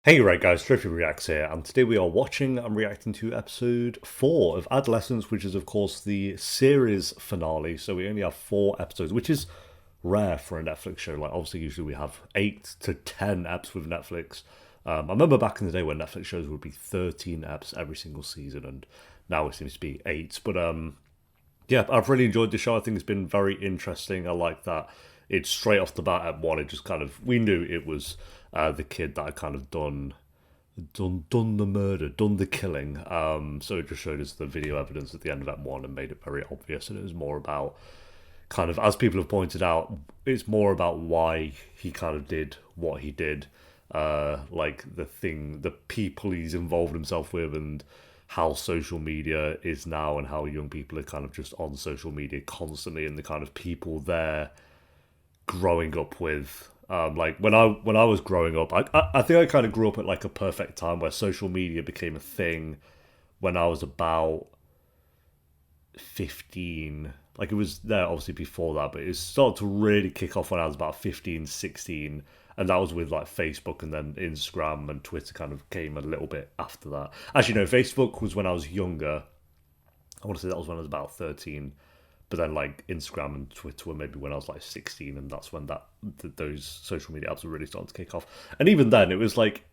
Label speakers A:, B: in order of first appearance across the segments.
A: Hey right guys, Trophy Reacts here, and today we are watching and reacting to episode 4 of Adolescence, which is of course the series finale, so we only have 4 episodes, which is rare for a Netflix show. Like obviously usually we have 8 to 10 eps with Netflix. I remember back in the day when Netflix shows would be 13 eps every single season, and now it seems to be 8. But yeah, I've really enjoyed the show. I think it's been very interesting. I like that it's straight off the bat at one. It just kind of, we knew it was the kid that had kind of done the murder, done the killing. So it just showed us the video evidence at the end of that one and made it very obvious. And it was more about kind of, as people have pointed out, it's more about why he kind of did what he did. Like the people he's involved himself with, and how social media is now, and how young people are kind of just on social media constantly, and the kind of people they're growing up with. Like when I was growing up, I think I kind of grew up at like a perfect time where social media became a thing when I was about 15. Like it was there obviously before that, but it started to really kick off when I was about 15, 16. And that was with like Facebook, and then Instagram and Twitter kind of came a little bit after that. Actually, no, Facebook was when I was younger. I want to say that was when I was about 13. But then like Instagram and Twitter were maybe when I was like 16, and that's when those social media apps were really starting to kick off. And even then, it was like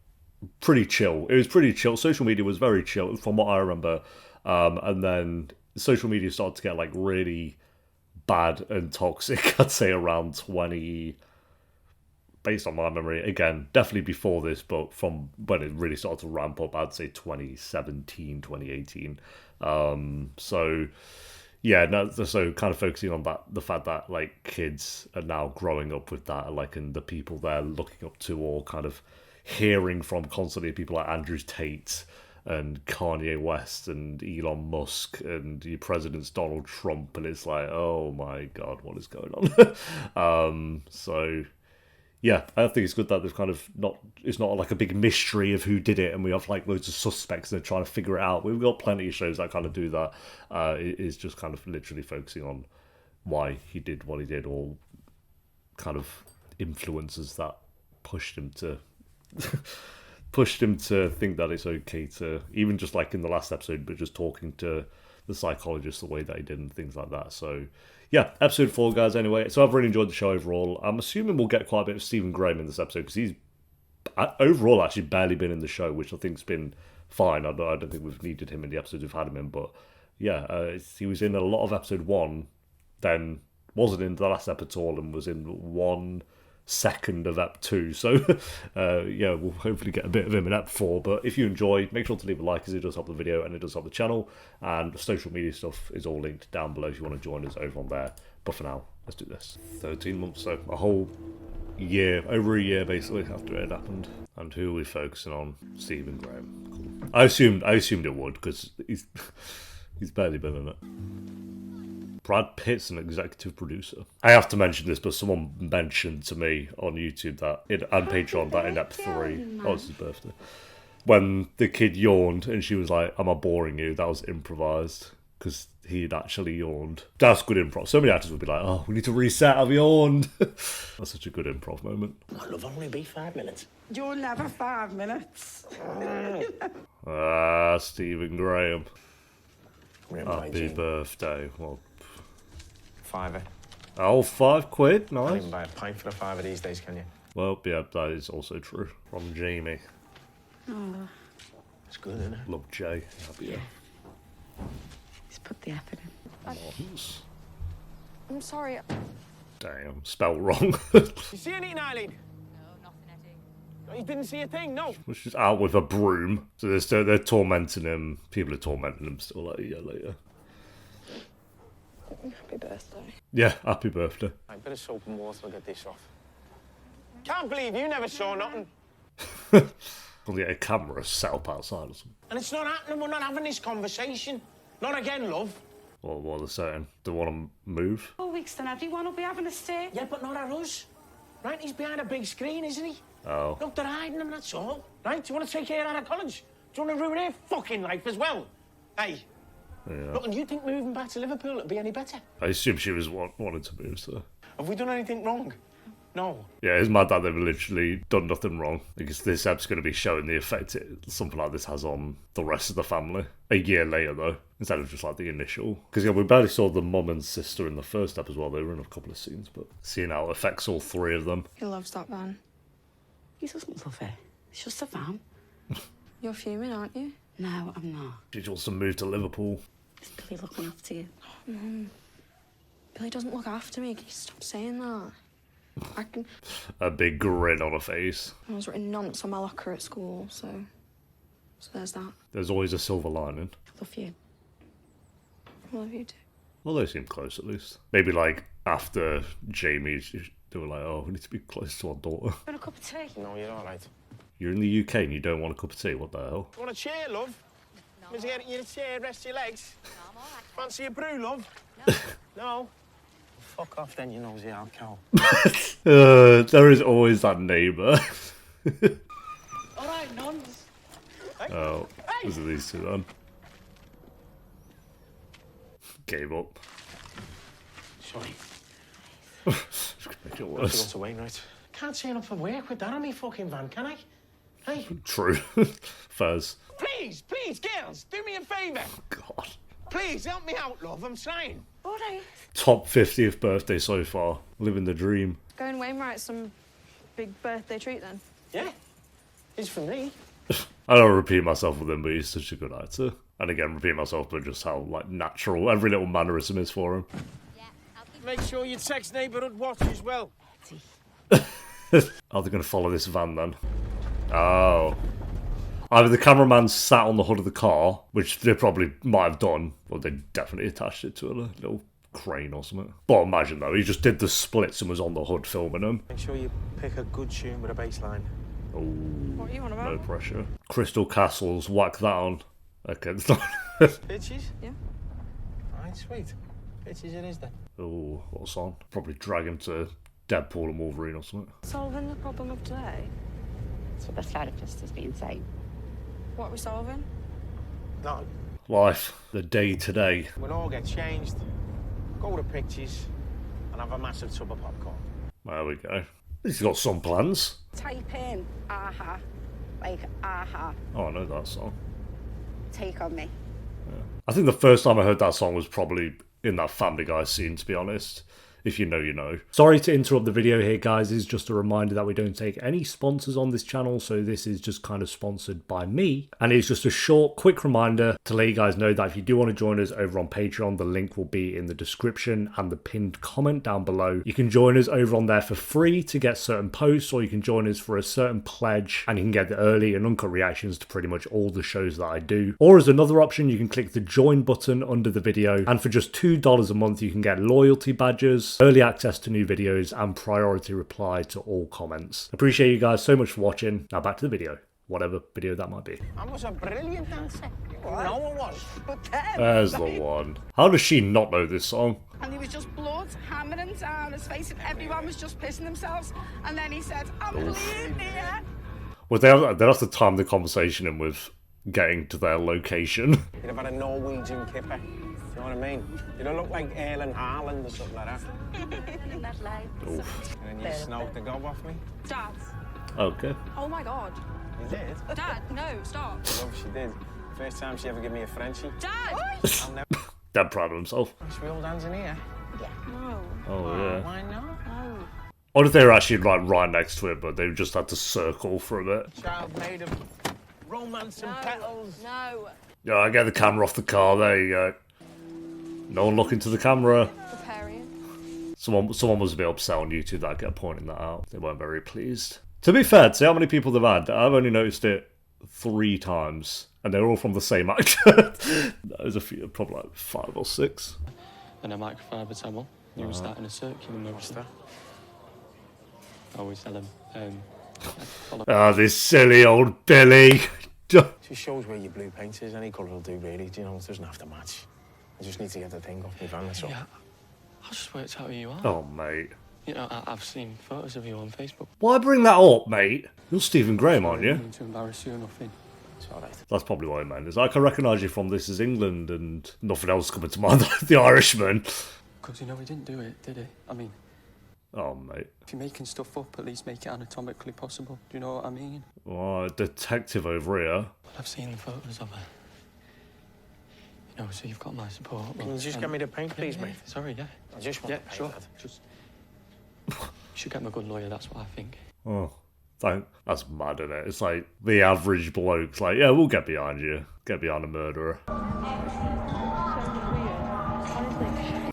A: pretty chill. It was pretty chill. Social media was very chill from what I remember. And then social media started to get like really bad and toxic, I'd say around 20, based on my memory. Again, definitely before this, but from when it really started to ramp up, I'd say 2017, 2018. So yeah, no, so kind of focusing on that, the fact that like kids are now growing up with that, like, and the people they're looking up to, or kind of hearing from constantly, people like Andrew Tate and Kanye West and Elon Musk and your president's Donald Trump, and it's like, oh my god, what is going on? So yeah, I think it's good that they've kind of not, it's not like a big mystery of who did it and we have like loads of suspects and they're trying to figure it out. We've got plenty of shows that kind of do that. It is just kind of literally focusing on why he did what he did, or kind of influences that pushed him to think that it's okay to, even just like in the last episode, but just talking to the psychologist the way that he did and things like that. So yeah, episode 4, guys. Anyway, so I've really enjoyed the show overall. I'm assuming we'll get quite a bit of Stephen Graham in this episode, because he's overall actually barely been in the show, which I think's been fine. I don't think we've needed him in the episodes we've had him in, but yeah, he was in a lot of episode 1, then wasn't in the last episode at all, and was in 1/2 of Ep 2. So yeah, we'll hopefully get a bit of him in Ep 4. But if you enjoy, make sure to leave a like, as it does help the video and it does help the channel. And the social media stuff is all linked down below if you want to join us over on there. But for now, let's do this. 13 months, so a whole year, over a year basically, after it had happened. And who are we focusing on? Stephen Graham. Cool. I assumed it would, because he's barely been in it. Brad Pitt's an executive producer. I have to mention this, but someone mentioned to me on YouTube that and Patreon that in Ep 3, oh, it's his birthday, when the kid yawned and she was like, "Am I boring you?" That was improvised, because he'd actually yawned. That's good improv. So many actors would be like, "Oh, we need to reset, I've yawned." That's such a good improv moment.
B: My love, only be 5 minutes.
C: You'll never 5 minutes.
A: Stephen Graham. Happy birthday. Well,
B: £5.
A: oh, £5.
B: Can't
A: Nice.
B: even buy a pint for a £5 these days, can you?
A: Well, yeah, that is also true. From Jamie.
C: Oh,
B: It's good, isn't it?
A: Love Jay. Happy
C: he's put the effort in.
A: Moms.
D: I'm sorry.
A: Damn, spelled wrong.
B: You see anything, Eileen?
D: No, nothing, Eddie.
B: You didn't see a thing, no?
A: Which is out with a broom. So they're tormenting him. People are tormenting him still like a year later.
D: Happy birthday.
A: Yeah, happy birthday.
B: A bit of soap and water will get this off. Can't believe you never saw nothing.
A: We'll get a camera set up outside or something.
B: And it's not happening, we're not having this conversation. Not again, love.
A: Or what are they saying? They want to move?
C: 4 weeks, then everyone will be having a stay.
B: Yeah, but not at us. Right, he's behind a big screen, isn't he?
A: Oh.
B: Look, they're hiding him, that's all. Right, do you want to take her out of college? Do you want to ruin her fucking life as well? Hey.
A: Yeah.
B: Look, and you think moving back to Liverpool would be any better?
A: I assume she was wanted to move, so.
B: Have we done anything wrong? No.
A: Yeah, it's mad that they've literally done nothing wrong. Because this episode's going to be showing the effect something like this has on the rest of the family. A year later, though, instead of just like the initial. Because yeah, we barely saw the mum and sister in the first ep as well. They were in a couple of scenes, but seeing how it affects all three of them.
C: He loves that van.
E: He doesn't love it. It's just a van.
C: You're fuming, aren't you?
E: No, I'm not.
A: She wants to move to Liverpool.
E: Is Billy looking after you?
C: Billy doesn't look after me. Can you stop saying that? I can.
A: A big grin on her face.
C: I was written nonce on my locker at school, so there's that.
A: There's always a silver lining.
E: I love you.
C: I love you too.
A: Well, they seem close at least. Maybe like after Jamie, they were like, oh, we need to be close to our daughter.
E: Want a cup of tea?
B: No, you're all right.
A: You're in the UK and you don't want a cup of tea, what the hell?
B: You want a chair, love? Was you getting you a chair, rest your legs?
D: No, I'm all right.
B: Fancy a brew, love? No? Fuck off then, you nosy old cow.
A: There is always that neighbour.
B: All right, nons.
A: Oh, is it these two then? Gave up.
B: Sorry.
A: Just gonna make it
B: Go
A: worse.
B: to Wainwright. Can't turn up for work with that on me fucking van, can I? Hey,
A: True. Fairs.
B: please, girls, do me a favour.
A: God.
B: Please, help me out, love, I'm trying.
C: All right.
A: Top 50th birthday so far. Living the dream.
C: Going Wainwright some big birthday treat then.
B: Yeah, it's for me.
A: I don't repeat myself with him, but he's such a good actor. And again, repeat myself, but just how like natural every little mannerism is for him.
D: Yeah, I'll keep
B: Make sure you text neighbourhood watch as well.
A: Are they going to follow this van then? Oh. Either the cameraman sat on the hood of the car, which they probably might have done, or they definitely attached it to a little crane or something. But imagine though, he just did the splits and was on the hood filming them.
B: Make sure you pick a good tune with a bass line.
A: Oh,
C: What are you on about?
A: no pressure. Crystal Castles, whack that on. Okay, it's not.
B: Bitches?
C: Yeah.
B: Alright, sweet. Bitches it is then.
A: Oh, what song? Probably drag him to Deadpool and Wolverine or something.
C: Solving the problem of today.
E: That's what the therapist has been saying.
C: What are we solving?
B: No,
A: Life, the day today.
B: we'll all get changed, go to pictures, and have a massive tub of popcorn.
A: There we go. He's got some plans.
E: Type in aha. Like aha.
A: Oh, I know that song.
E: Take on me.
A: I think the first time I heard that song was probably in that Family Guy scene, to be honest. If you know, you know. Sorry to interrupt the video here, guys. It's just a reminder that we don't take any sponsors on this channel, so this is just kind of sponsored by me. And it's just a short, quick reminder to let you guys know that if you do want to join us over on Patreon, the link will be in the description and the pinned comment down below. You can join us over on there for free to get certain posts, or you can join us for a certain pledge, and you can get the early and uncut reactions to pretty much all the shows that I do. Or as another option, you can click the join button under the video, and for just $2 a month, you can get loyalty badges, early access to new videos, and priority reply to all comments. Appreciate you guys so much for watching. Now back to the video, whatever video that might be.
B: I was a brilliant dancer. No one was.
E: But then,
A: There's the one. How does she not know this song?
F: and he was just blood hammering down his face, and everyone was just pissing themselves. And then he said, "I'm bleeding here."
A: Well, they'd have to time the conversation in with getting to their location.
B: You'd have had a Norwegian kipper. You know what I mean? You don't look like Erlen Haaland or something like that.
E: that light.
A: Oof.
B: And then you snoked the gob off me.
C: Dad.
A: Okay.
C: Oh my god.
B: You did?
C: Dad, no, stop.
B: Love, she did. First time she ever gave me a Frenchie.
C: Dad!
B: I'll never...
A: Dead proud of himself.
B: Should we all dance in here?
C: No.
A: Oh, yeah.
B: Why not?
C: No.
A: What if they were actually like right next to it, but they just had to circle for a bit?
B: Child made of romance and petals.
C: No.
A: Yeah, I get the camera off the car. There you go. No one look into the camera.
C: Preparing.
A: Someone was a bit upset on YouTube that I kept pointing that out. They weren't very pleased. To be fair, to see how many people they've had, I've only noticed it 3 times, and they're all from the same actor. There's a few, probably like 5 or 6.
G: And a microfiber towel. You were starting a circular motion. I always tell him, follow
A: This silly old Billy.
B: She shows where your blue paint is. Any colour will do, really. Do you know, it doesn't have to match. I just need to get the thing off my van, that's all.
G: Yeah, I just worked out who you are.
A: Oh, mate.
G: You know, I've seen photos of you on Facebook.
A: Why bring that up, mate? You're Stephen Graham, aren't
G: I
A: you?
G: don't mean to embarrass you or nothing.
B: It's all right.
A: That's probably what I meant. Is I can recognise you from This Is England and nothing else coming to mind. The Irishman.
G: Because, you know, he didn't do it, did he? I mean,
A: Oh, mate.
G: If you're making stuff up, at least make it anatomically possible. Do you know what I mean?
A: Oh, detective over here.
G: Well, I've seen the photos of her. You know, so you've got my support.
B: Can you just get me the paint, please,
G: yeah,
B: mate?
G: Sorry, yeah.
B: I just want
G: Yeah,
B: the paint,
G: sure.
B: lad.
G: Just... you should get me a good lawyer, that's what I think.
A: Oh, that's mad, isn't it? It's like the average bloke's like, yeah, we'll get behind you. Get behind a murderer.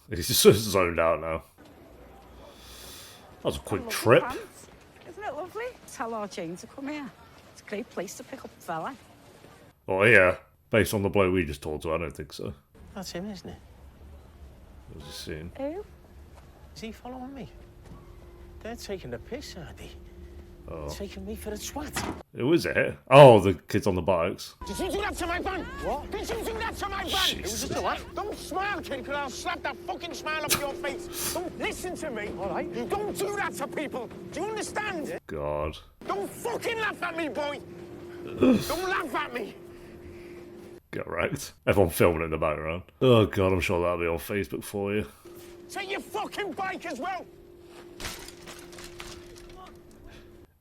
A: He's just so zoned out now. That was a quick trip.
F: Isn't it lovely? Tell our Jane to come here. It's a great place to pick up a fella.
A: Oh, yeah. Based on the bloke we just talked to, I don't think so.
B: That's him, isn't it?
A: What was he saying?
F: Who?
B: Is he following me? They're taking the piss, aren't they?
A: Oh.
B: Taking me for a twat.
A: Who is it? Oh, the kids on the bikes.
B: Did you do that to my van? What? Did you do that to my van?
A: Jesus.
B: It was just a what? Don't smile, kid, because I'll slap that fucking smile off your face. Don't listen to me. All right. You don't do that to people. Do you understand? Yeah.
A: God.
B: Don't fucking laugh at me, boy. Don't laugh at me.
A: Get wrecked. Everyone filming in the background. Oh, God, I'm sure that'll be on Facebook for you.
B: Take your fucking bike as well.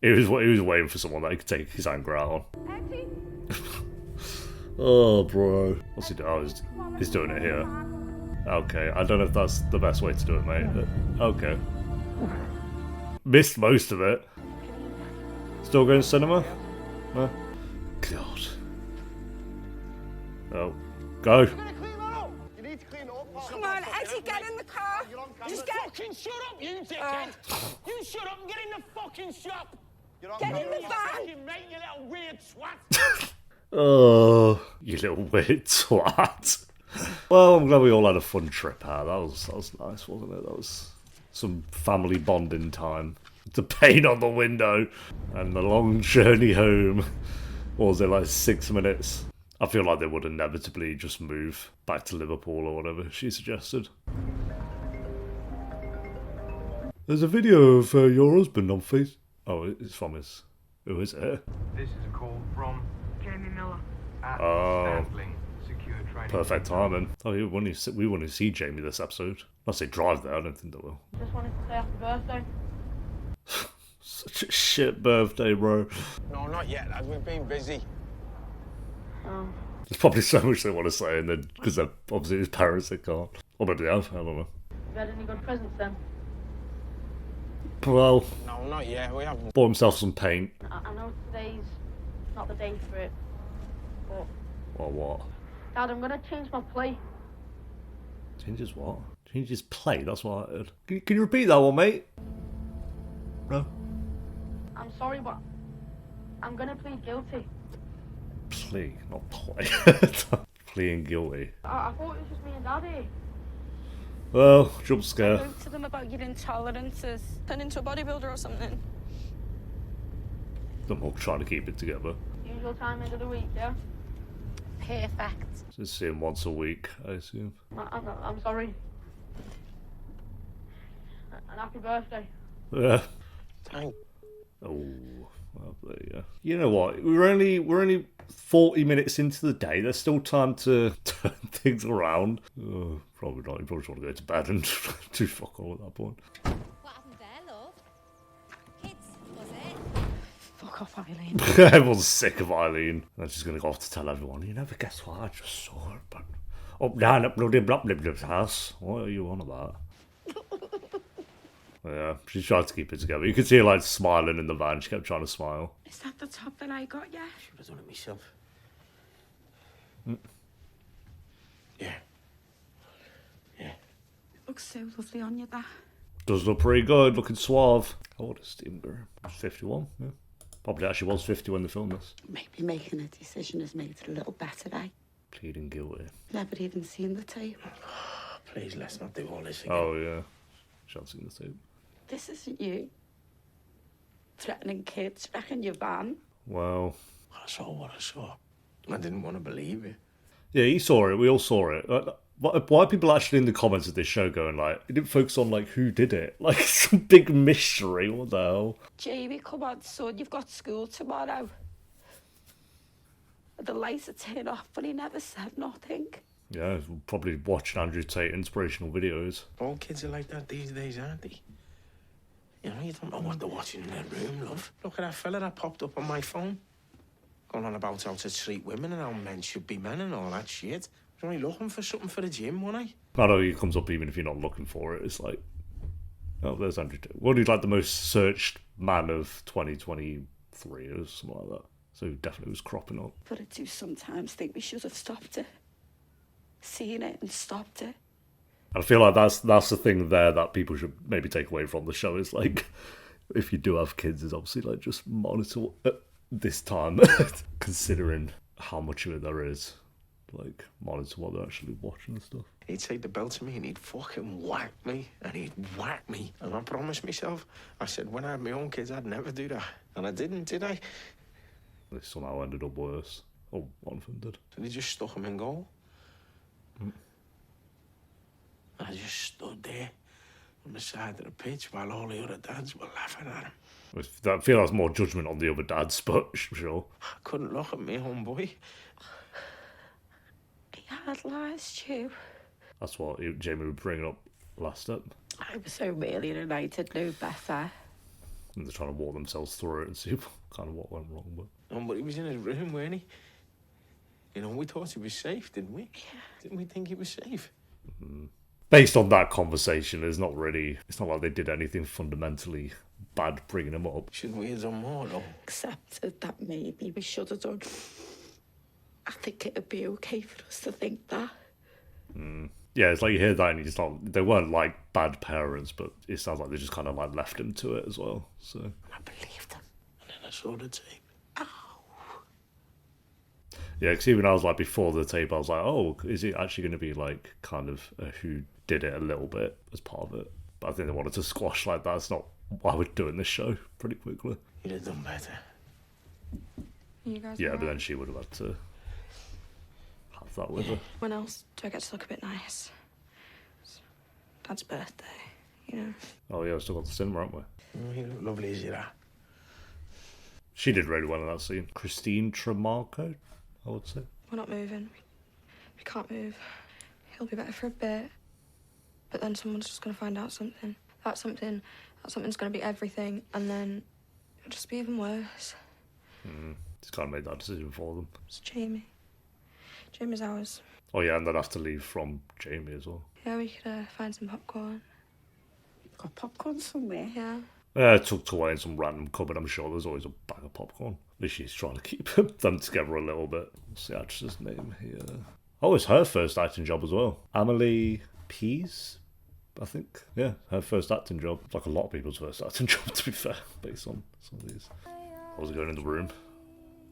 A: He was waiting for someone that he could take his anger out on. Oh, bro. What's he doing? Oh, he's doing it here. Okay, I don't know if that's the best way to do it, mate. But okay. Missed most of it. Still going to cinema? No? God. Oh. Go.
B: You need to clean up.
F: Come on, Eddie, get in the car. Just get...
B: Fucking shut up, you dickhead. You shut up and get in the fucking shop.
F: Get in the van.
B: Fucking mate, you little weird twat.
A: Oh, you little weird twat. Well, I'm glad we all had a fun trip out. That was nice, wasn't it? That was some family bonding time. The paint on the window and the long journey home. What was it, like 6 minutes? I feel like they would inevitably just move back to Liverpool or whatever she suggested. There's a video of your husband on Facebook. Oh, it's from his... Who is it?
H: This is a call from
C: Jamie Miller.
H: at
A: Oh.
H: Statling Secure Training.
A: Perfect timing. Oh, we want to see Jamie this episode. Unless they drive there, I don't think they will.
C: Just wanted to say happy birthday.
A: Such a shit birthday, bro.
B: No, not yet, lad. We've been busy.
C: Oh.
A: There's probably so much they want to say, and then because they're obviously his parents, they can't. Or maybe they have. I don't know.
C: You had any good presents then?
A: Well,
B: No, not yet. We haven't.
A: bought himself some paint.
C: I know today's not the day for it, but...
A: Or what?
C: Dad, I'm gonna change my play.
A: Changes what? Changes play. That's what I heard. Can you repeat that one, mate? No.
C: I'm sorry, but I'm gonna plead guilty.
A: Plea, not play. Pleading guilty.
C: I thought it was just me and Daddy.
A: Well, jump scare.
F: Spoke to them about your intolerances. Turn into a bodybuilder or something.
A: I'm all trying to keep it together.
C: Usual time end of the week, yeah?
F: Perfect.
A: Just see him once a week, I assume.
C: I'm sorry. And happy birthday.
A: Yeah.
B: Thank.
A: Oh, well, there you go. You know what? We're only 40 minutes into the day. There's still time to turn things around. Oh, probably not. You probably just want to go to bed and do fuck all at that point.
D: What happened there, love? Kids, was it?
F: Fuck off, Eileen.
A: Everyone's sick of Eileen. And she's going to go off to tell everyone, you never guess what? I just saw her, but up down at bloody Blop house. What are you on about? Yeah, she tried to keep it together. You could see her like smiling in the van. She kept trying to smile.
F: Is that the top that I got, yeah?
B: Should have done it myself.
A: Mm.
B: Yeah. Yeah.
F: It looks so lovely on you, that.
A: Does look pretty good, looking suave. How old is Stephen Graham? 51, yeah. Probably actually was 50 when they filmed this.
I: Maybe making a decision has made it a little better, eh?
A: Pleading guilty.
I: Never even seen the tape.
B: Please, let's not do all this again.
A: Oh, yeah. She hasn't seen the tape.
I: This isn't you. Threatening kids, wrecking your van.
A: Well,
B: I saw what I saw. I didn't want to believe it.
A: yeah, he saw it. We all saw it. Why are people actually in the comments of this show going like, it didn't focus on like who did it? Like some big mystery. What the hell?
F: Jamie, come on, son, you've got school tomorrow. The lights are turned off, but he never said nothing.
A: Yeah, we'll probably watch Andrew Tate inspirational videos.
B: All kids are like that these days, aren't they? You know, you don't know what they're watching in their room, love. Look at that fella that popped up on my phone. Going on about how to treat women and how men should be men and all that shit. I was only looking for something for the gym, wasn't I?
A: I know it comes up even if you're not looking for it. It's like, oh, there's Andrew. What do you like the most searched man of 2023 or something like that? So he definitely was cropping up.
I: But I do sometimes think we should have stopped it. Seen it and stopped it.
A: And I feel like that's the thing there that people should maybe take away from the show is like, if you do have kids, is obviously like just monitor this time, considering how much of it there is. Like, monitor what they're actually watching and stuff.
B: He'd take the belt to me and he'd fucking whack me. And he'd whack me. And I promised myself, I said, when I had my own kids, I'd never do that. And I didn't, did I?
A: They somehow ended up worse. Or one of them did.
B: So they just stuck him in goal. I just stood there on the side of the pitch while all the other dads were laughing at him.
A: I feel that's more judgment on the other dads, but sure.
B: I couldn't look at me homeboy.
I: He had lies, Stu.
A: That's what Jamie was bringing up last up.
I: I was so really united, knew better.
A: And they're trying to walk themselves through it and see kind of what went wrong.
B: But he was in his room, weren't he? You know, we thought he was safe, didn't we?
I: Yeah.
B: Didn't we think he was safe?
A: Based on that conversation, it's not like they did anything fundamentally bad bringing him up.
B: Shouldn't we have done more, though?
I: Accepted that maybe we should have done. I think it'd be okay for us to think that.
A: Yeah, it's like you hear that and you just not. They weren't like bad parents, but it sounds like they just kind of like left him to it as well. So
B: I believed him. And then I saw the tape.
A: yeah, because even I was like before the tape, I was like, oh, is it actually going to be like kind of a who did it a little bit as part of it? But I think they wanted to squash like that's not why we're doing this show pretty quickly.
B: You'd have done better.
C: You guys
A: Yeah,
C: alright?
A: but then she would have had to have that with her.
C: When else do I get to look a bit nice? It's Dad's birthday, you know.
A: Oh yeah, we've still got the cinema, haven't we?
B: Oh, you look lovely as you are.
A: She did really well in that scene. Christine Tremarco, I would say.
C: We're not moving. We can't move. He'll be better for a bit. But then someone's just going to find out something. That something's going to be everything. And then it'll just be even worse.
A: He's kind of made that decision for them.
C: It's Jamie. Jamie's ours.
A: Oh yeah, and they'd have to leave from Jamie as well.
C: Yeah, we could find some popcorn.
I: Got popcorn somewhere.
C: Yeah.
A: Tucked away in some random cupboard, I'm sure there's always a bag of popcorn. At least she's trying to keep them together a little bit. What's the actress's name here? Oh, it's her first acting job as well. Amelie Pease, I think. Yeah, her first acting job. Like a lot of people's first acting job, to be fair, based on some of these. I was going in the room.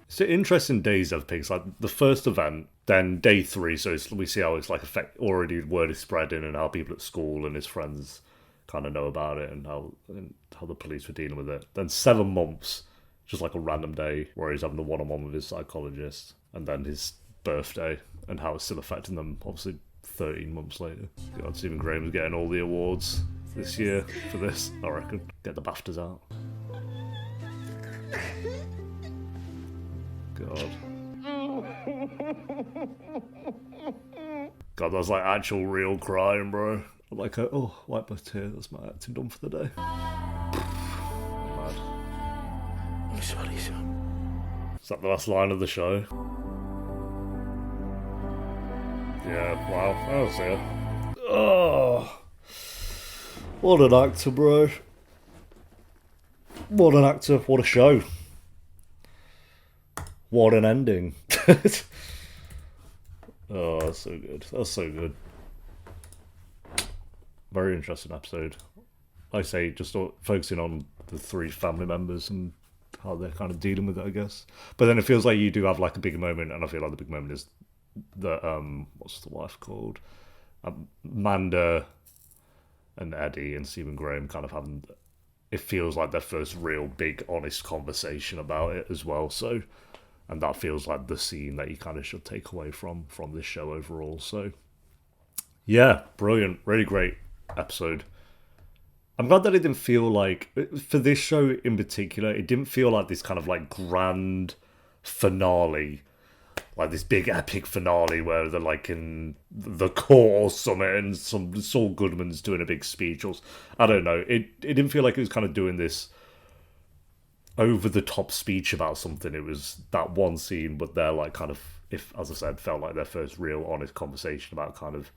A: It's an interesting days they've picked. It's like the first event, then day 3, so we see how it's like already word is spreading and how people at school and his friends kind of know about it and how the police were dealing with it. Then 7 months, just like a random day where he's having the one-on-one with his psychologist, and then his birthday and how it's still affecting them, obviously 13 months later. God, Stephen Graham's getting all the awards this year for this, I reckon. Get the BAFTAs out. God. God, that's like actual real crying, bro. I'm like, oh, wipe my tear, that's my acting done for the day. Mad.
B: I'm sorry, son.
A: Is that the last line of the show? Yeah, wow, that was it. Oh, what an actor, bro. What an actor, what a show. What an ending. Oh, that's so good. That's so good. Very interesting episode. Like I say, just focusing on the 3 family members and how they're kind of dealing with it, I guess. But then it feels like you do have like a big moment, and I feel like the big moment is that, what's the wife called? Amanda and Eddie and Stephen Graham kind of having, it feels like their first real big honest conversation about it as well. So, and that feels like the scene that you kind of should take away from this show overall. So, yeah, brilliant, really great episode. I'm glad that it didn't feel like, for this show in particular, it didn't feel like this kind of like grand finale like this big epic finale where they're like in the court or something, and Saul Goodman's doing a big speech. Or I don't know. It didn't feel like it was kind of doing this over the top speech about something. It was that one scene, but they're like kind of, if as I said, felt like their first real honest conversation about kind of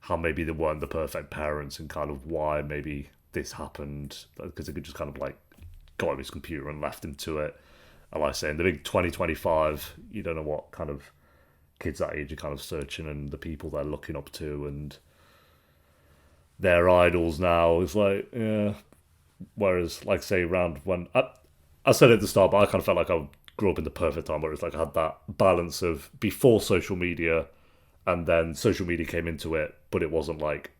A: how maybe they weren't the perfect parents and kind of why maybe this happened, because they could just kind of like got him his computer and left him to it. And like I say, in the big 2025, you don't know what kind of kids that age are kind of searching and the people they're looking up to and their idols now. It's like, yeah. Whereas, like, say, around when I said it at the start, but I kind of felt like I grew up in the perfect time where it's like I had that balance of before social media, and then social media came into it, but it wasn't like,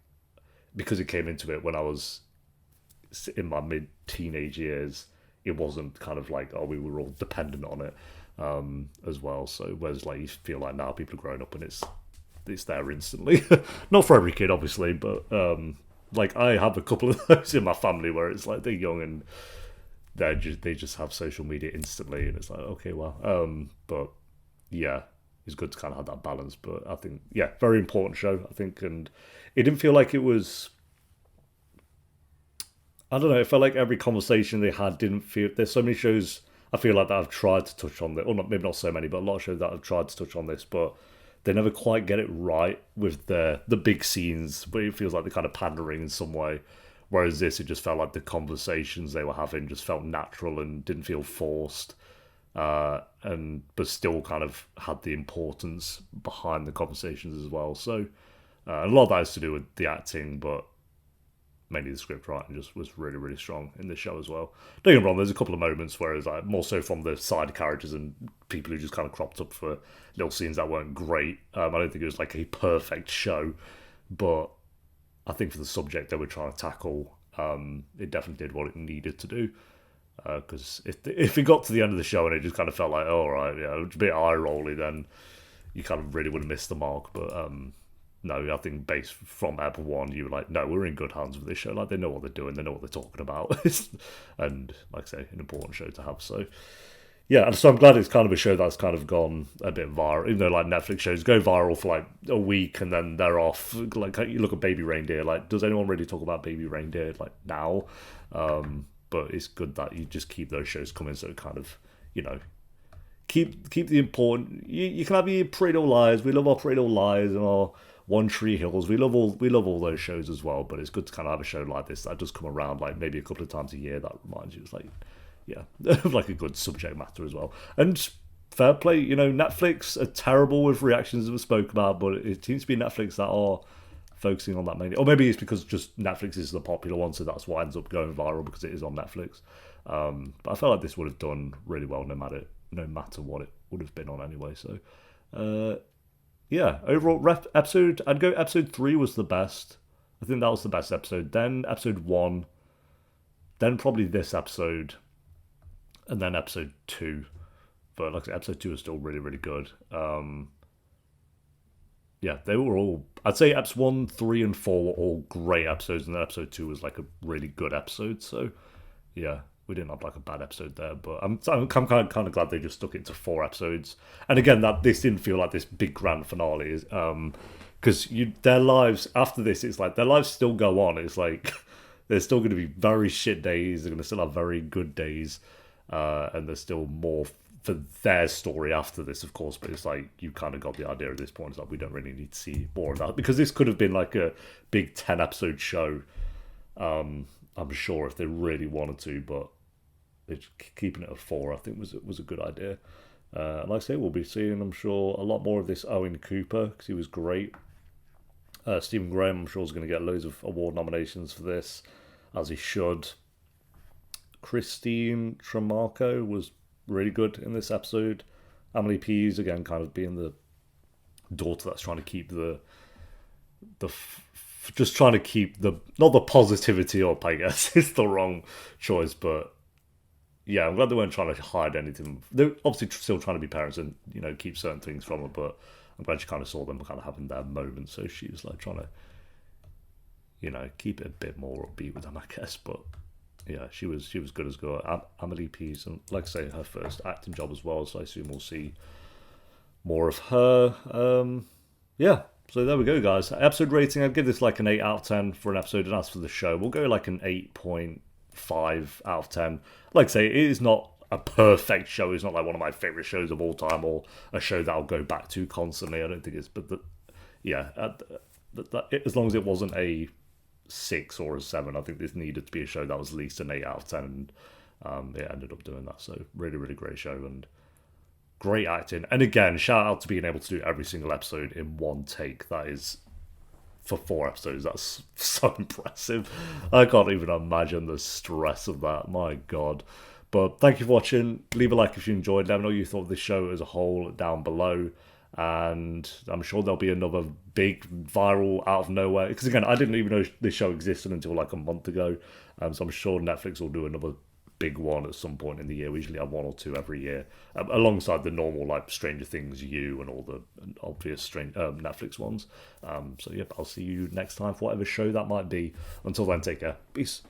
A: because it came into it when I was in my mid-teenage years, it wasn't kind of like, oh, we were all dependent on it as well. So whereas like you feel like now people are growing up and it's there instantly. Not for every kid, obviously, but like I have a couple of those in my family where it's like they're young and they just have social media instantly, and it's like, okay, well, but yeah, it's good to kind of have that balance. But I think, yeah, very important show, I think, and it didn't feel like it was, I don't know, it felt like every conversation they had didn't feel, there's so many shows I feel like that I've tried to touch on this, or not, maybe not so many, but a lot of shows that I've tried to touch on this, but they never quite get it right with the big scenes, but it feels like they're kind of pandering in some way. Whereas this, it just felt like the conversations they were having just felt natural and didn't feel forced, but still kind of had the importance behind the conversations as well. So a lot of that has to do with the acting, but mainly the script writing just was really, really strong in this show as well. Don't get me wrong, there's a couple of moments where it's like more so from the side characters and people who just kind of cropped up for little scenes that weren't great. I don't think it was like a perfect show, but I think for the subject they were trying to tackle, it definitely did what it needed to do. Because if it got to the end of the show and it just kind of felt like, oh, right, yeah, it's a bit eye-rolly, then you kind of really would have missed the mark. But no, I think based from Ep 1, you were like, no, we're in good hands with this show. Like, they know what they're doing, they know what they're talking about. And, like I say, an important show to have. So, yeah, and so I'm glad it's kind of a show that's kind of gone a bit viral. Even though, like, Netflix shows go viral for, like, a week and then they're off. Like, you look at Baby Reindeer, like, does anyone really talk about Baby Reindeer, like, now? But it's good that you just keep those shows coming, so it kind of, you know, keep the important. You can have your Pretty Little Liars. We love our Pretty Little Liars and our One Tree Hills. We love all those shows as well. But it's good to kind of have a show like this that does come around, like maybe a couple of times a year. That reminds you, it's like, yeah, like a good subject matter as well. And fair play, you know, Netflix are terrible with reactions that we spoke about, but it seems to be Netflix that are focusing on that mainly. Or maybe it's because just Netflix is the popular one, so that's what ends up going viral because it is on Netflix. But I felt like this would have done really well no matter what it would have been on anyway. So yeah, overall episode, I'd go episode 3 was the best. I think that was the best episode. Then episode 1, then probably this episode, and then episode 2. But like I said, episode 2 is still really, really good. Yeah, they were all, I'd say episodes 1, 3, and 4 were all great episodes, and then episode 2 was like a really good episode. So yeah, we didn't have like a bad episode there, but I'm kind of glad they just stuck it to 4 episodes. And again, that this didn't feel like this big grand finale, because their lives after this, it's like their lives still go on. It's like there's still going to be very shit days. They're going to still have very good days, and there's still more for their story after this, of course. But it's like you kind of got the idea at this point. It's like we don't really need to see more of that, because this could have been like a big 10-episode show. I'm sure if they really wanted to, but keeping it at 4, I think was a good idea. Like I say, we'll be seeing, I'm sure, a lot more of this Owen Cooper, because he was great. Stephen Graham, I'm sure, is going to get loads of award nominations for this, as he should. Christine Tremarco was really good in this episode. Emily Pease, again, kind of being the daughter that's trying to keep just trying to keep not the positivity up, I guess, it's the wrong choice, but yeah, I'm glad they weren't trying to hide anything. They're obviously still trying to be parents and, you know, keep certain things from her, but I'm glad you kind of saw them kind of having their moments, so she was like trying to, you know, keep it a bit more upbeat with them, I guess. But yeah, she was good as good. Emily Pease, and like I say, her first acting job as well, so I assume we'll see more of her. Yeah, so there we go, guys. Episode rating, I'd give this like an 8 out of 10 for an episode, and as for the show, we'll go like an 8.5 out of 10. Like I say, it is not a perfect show. It's not like one of my favourite shows of all time, or a show that I'll go back to constantly. I don't think it's, but as long as it wasn't a 6 or a 7, I think this needed to be a show that was at least an 8 out of 10, and it ended up doing that. So really, really great show, and great acting. And again, shout out to being able to do every single episode in one take. That is, for 4 episodes, that's so impressive. I can't even imagine the stress of that. My God. But thank you for watching. Leave a like if you enjoyed. Let me know what you thought of this show as a whole down below. And I'm sure there'll be another big viral out of nowhere. Because again, I didn't even know this show existed until like a month ago. So I'm sure Netflix will do another big one at some point in the year. We usually have 1 or 2 every year, alongside the normal like Stranger Things, You, and all the obvious Netflix ones. So yep, I'll see you next time for whatever show that might be. Until then, take care. Peace.